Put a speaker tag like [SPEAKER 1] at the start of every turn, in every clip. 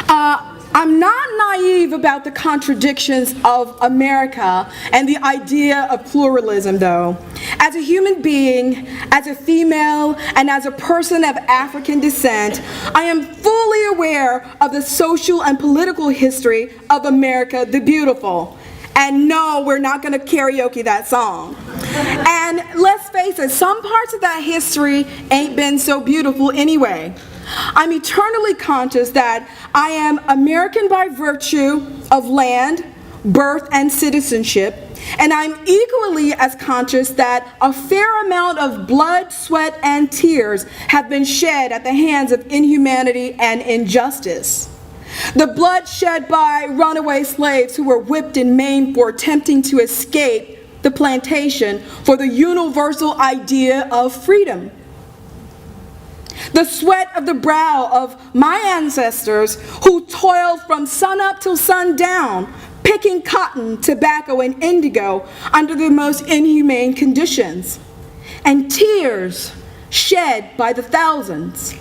[SPEAKER 1] I'm not naive about the contradictions of America and the idea of pluralism, though. As a human being, as a female, and as a person of African descent, I am fully aware of the social and political history of America the Beautiful. And no, we're not going to karaoke that song. And let's face it, some parts of that history ain't been so beautiful anyway. I'm eternally conscious that I am American by virtue of land, birth, and citizenship, and I'm equally as conscious that a fair amount of blood, sweat, and tears have been shed at the hands of inhumanity and injustice. The blood shed by runaway slaves who were whipped and maimed for attempting to escape the plantation for the universal idea of freedom. The sweat of the brow of my ancestors who toiled from sunup till sundown, picking cotton, tobacco, and indigo under the most inhumane conditions, and tears shed by the thousands.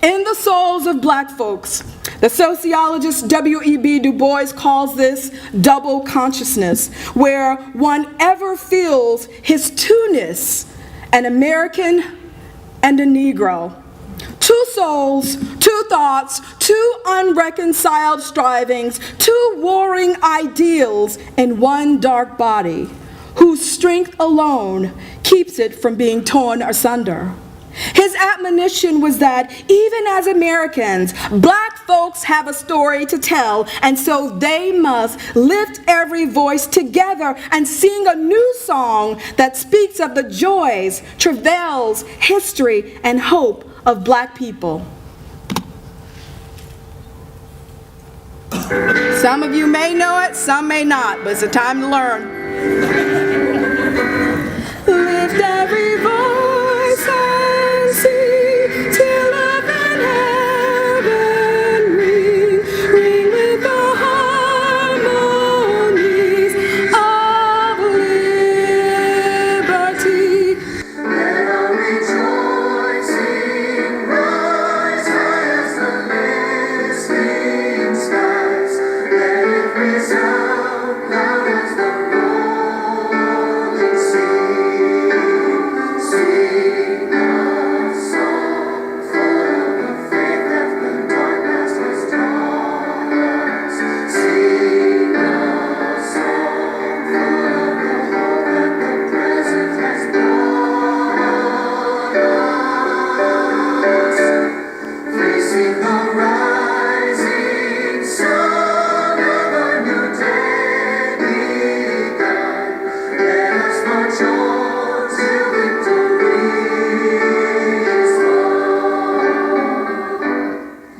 [SPEAKER 1] In the souls of black folks, the sociologist W.E.B. Du Bois calls this double consciousness, where one ever feels his two-ness, an American and a Negro. Two souls, two thoughts, two unreconciled strivings, two warring ideals in one dark body, whose strength alone keeps it from being torn asunder. His admonition was that even as Americans, black folks have a story to tell, and so they must lift every voice together and sing a new song that speaks of the joys, travails, history, and hope of black people. Some of you may know it, some may not, but it's a time to learn. Lift every voice and sing till love and heaven ring, ring with the harmonies of liberty. Let our rejoicing rise high as the listening skies. Let it resound loud as the rolling sea. Sing a song full of the faith that the dark past has taught us. Sing a song full of the hope that the present has brought us. Facing the rising sun of a new day begun, let us march on till victory is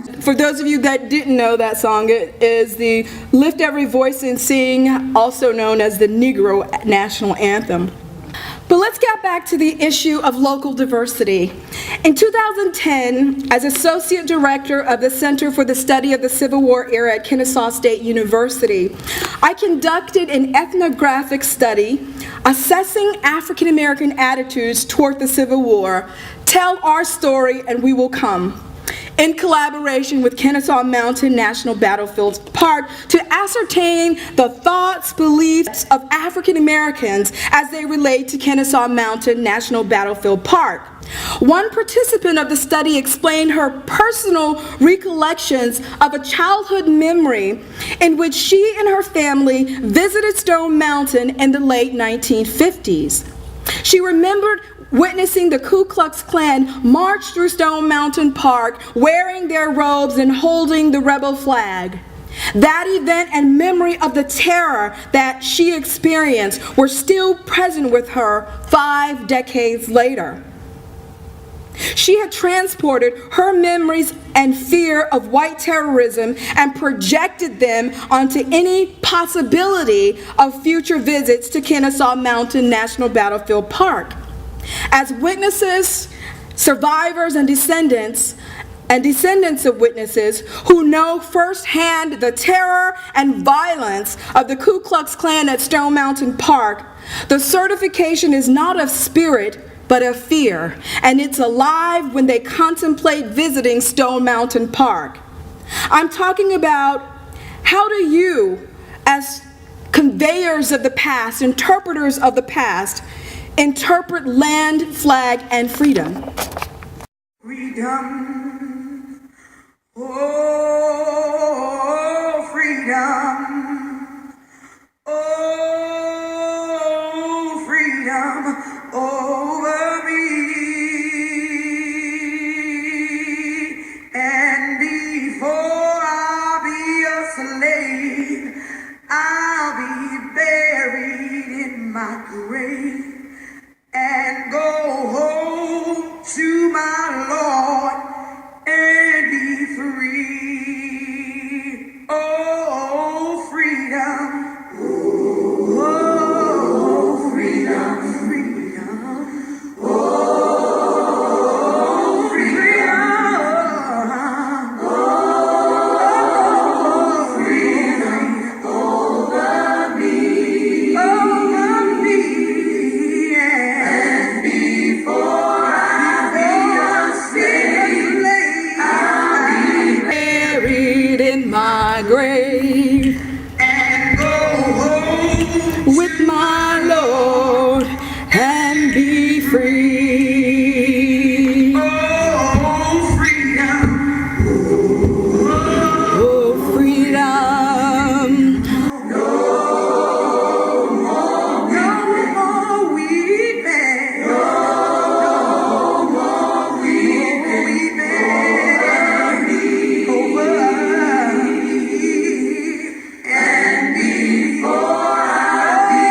[SPEAKER 1] won. For those of you that didn't know that song, it is the Lift Every Voice and Sing, also known as the Negro National Anthem. But let's get back to the issue of local diversity. In 2010, as Associate Director of the Center for the Study of the Civil War Era at Kennesaw State University, I conducted an ethnographic study assessing African American attitudes toward the Civil War, Tell Our Story and We Will Come, in collaboration with Kennesaw Mountain National Battlefield Park to ascertain the thoughts, beliefs of African Americans as they relate to Kennesaw Mountain National Battlefield Park. One participant of the study explained her personal recollections of a childhood memory in which she and her family visited Stone Mountain in the late 1950s. She remembered witnessing the Ku Klux Klan march through Stone Mountain Park wearing their robes and holding the rebel flag. That event and memory of the terror that she experienced were still present with her 5 decades later. She had transported her memories and fear of white terrorism and projected them onto any possibility of future visits to Kennesaw Mountain National Battlefield Park. As witnesses, survivors, and descendants of witnesses who know firsthand the terror and violence of the Ku Klux Klan at Stone Mountain Park, the certification is not of spirit, but of fear, and it's alive when they contemplate visiting Stone Mountain Park. I'm talking about how do you, as conveyors of the past, interpreters of the past, interpret land, flag, and freedom.
[SPEAKER 2] Freedom, oh, freedom, oh, freedom over me. And before I'll be a slave, I'll be buried in my grave and go home to my Lord and be free. Oh, freedom. Oh, freedom, freedom. Oh, freedom. Oh, freedom over me. Over me. And before I be a slave, I'll be
[SPEAKER 1] Buried in my grave
[SPEAKER 2] and go home
[SPEAKER 1] with my Lord and be free.
[SPEAKER 2] Oh, freedom.
[SPEAKER 1] Oh, freedom.
[SPEAKER 2] No more weeping. No more weeping over me. And before I be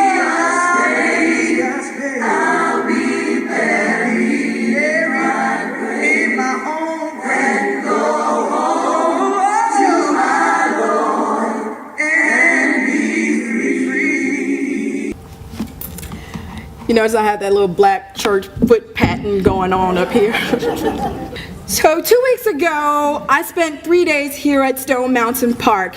[SPEAKER 2] a slave, I'll be buried in my own grave. Go home to my Lord and be free.
[SPEAKER 1] You notice I have that little black church foot pattern going on up here. So 2 weeks ago, I spent 3 days here at Stone Mountain Park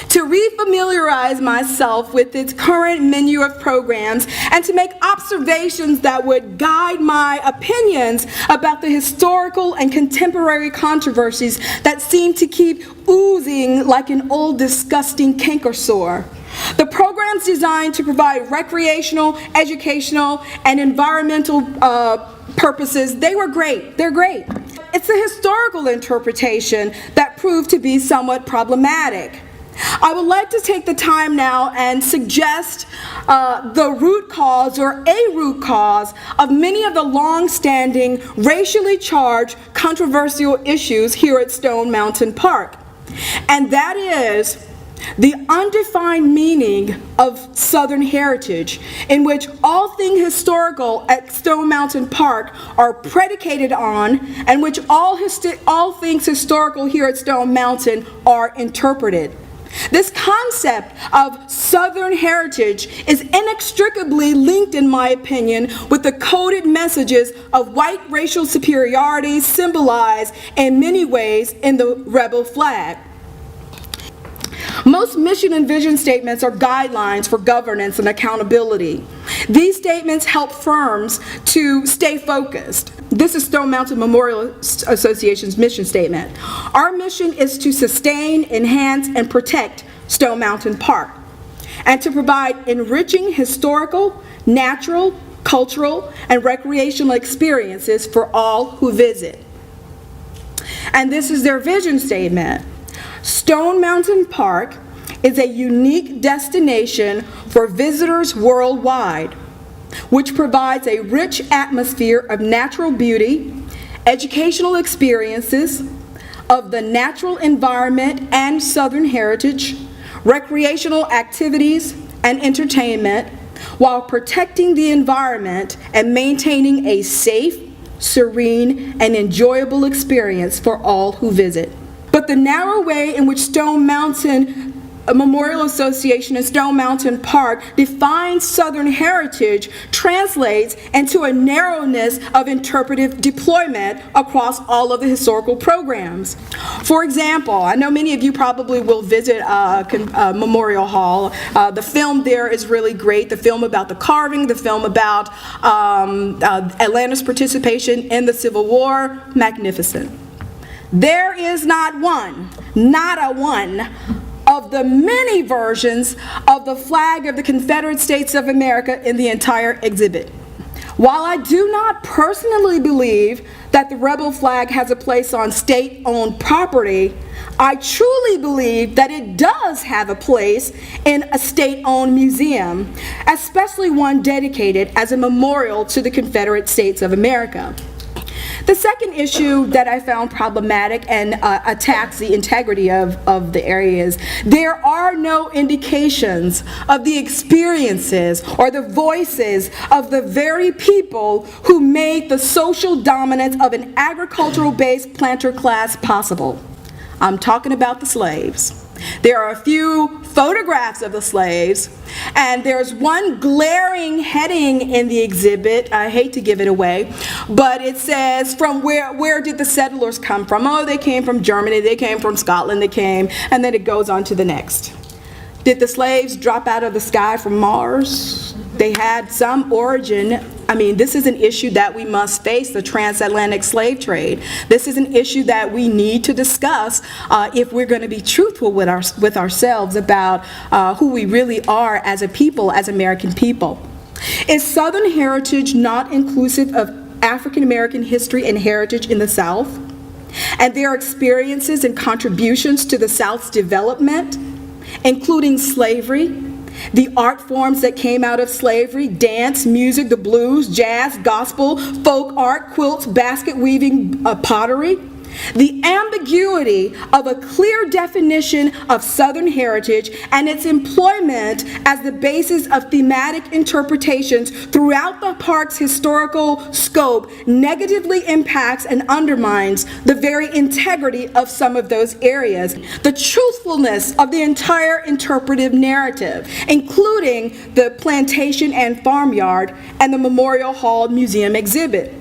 [SPEAKER 1] to refamiliarize myself with its current menu of programs and to make observations that would guide my opinions about the historical and contemporary controversies that seem to keep oozing like an old disgusting canker sore. The programs designed to provide recreational, educational, and environmental purposes, they were great. They're great. It's the historical interpretation that proved to be somewhat problematic. I would like to take the time now and suggest the root cause or a root cause of many of the long-standing, racially charged, controversial issues here at Stone Mountain Park. And that is the undefined meaning of Southern heritage, in which all things historical at Stone Mountain Park are predicated on, and which all things historical here at Stone Mountain are interpreted. This concept of Southern heritage is inextricably linked, in my opinion, with the coded messages of white racial superiority symbolized in many ways in the rebel flag. Most mission and vision statements are guidelines for governance and accountability. These statements help firms to stay focused. This is Stone Mountain Memorial Association's mission statement. Our mission is to sustain, enhance, and protect Stone Mountain Park, and to provide enriching historical, natural, cultural, and recreational experiences for all who visit. And this is their vision statement. Stone Mountain Park is a unique destination for visitors worldwide, which provides a rich atmosphere of natural beauty, educational experiences, of the natural environment and Southern heritage, recreational activities, and entertainment, while protecting the environment and maintaining a safe, serene, and enjoyable experience for all who visit. But the narrow way in which Stone Mountain Memorial Association and Stone Mountain Park defines Southern heritage translates into a narrowness of interpretive deployment across all of the historical programs. For example, I know many of you probably will visit Memorial Hall. The film there is really great. The film about the carving, the film about Atlanta's participation in the Civil War, magnificent. There is not a one, of the many versions of the flag of the Confederate States of America in the entire exhibit. While I do not personally believe that the rebel flag has a place on state-owned property, I truly believe that it does have a place in a state-owned museum, especially one dedicated as a memorial to the Confederate States of America. The second issue that I found problematic and attacks the integrity of the area is there are no indications of the experiences or the voices of the very people who made the social dominance of an agricultural-based planter class possible. I'm talking about the slaves. There are a few photographs of the slaves, and there's one glaring heading in the exhibit. I hate to give it away, but it says, from where did the settlers come from? Oh, they came from Germany, they came from Scotland, they came, and then it goes on to the next. Did the slaves drop out of the sky from Mars? They had some origin. I mean, this is an issue that we must face, the transatlantic slave trade. This is an issue that we need to discuss if we're going to be truthful with ourselves about who we really are as a people, as American people. Is Southern heritage not inclusive of African American history and heritage in the South, and their experiences and contributions to the South's development, including slavery, the art forms that came out of slavery, dance, music, the blues, jazz, gospel, folk art, quilts, basket weaving, pottery? The ambiguity of a clear definition of Southern heritage and its employment as the basis of thematic interpretations throughout the park's historical scope negatively impacts and undermines the very integrity of some of those areas. The truthfulness of the entire interpretive narrative, including the plantation and farmyard and the Memorial Hall Museum exhibit.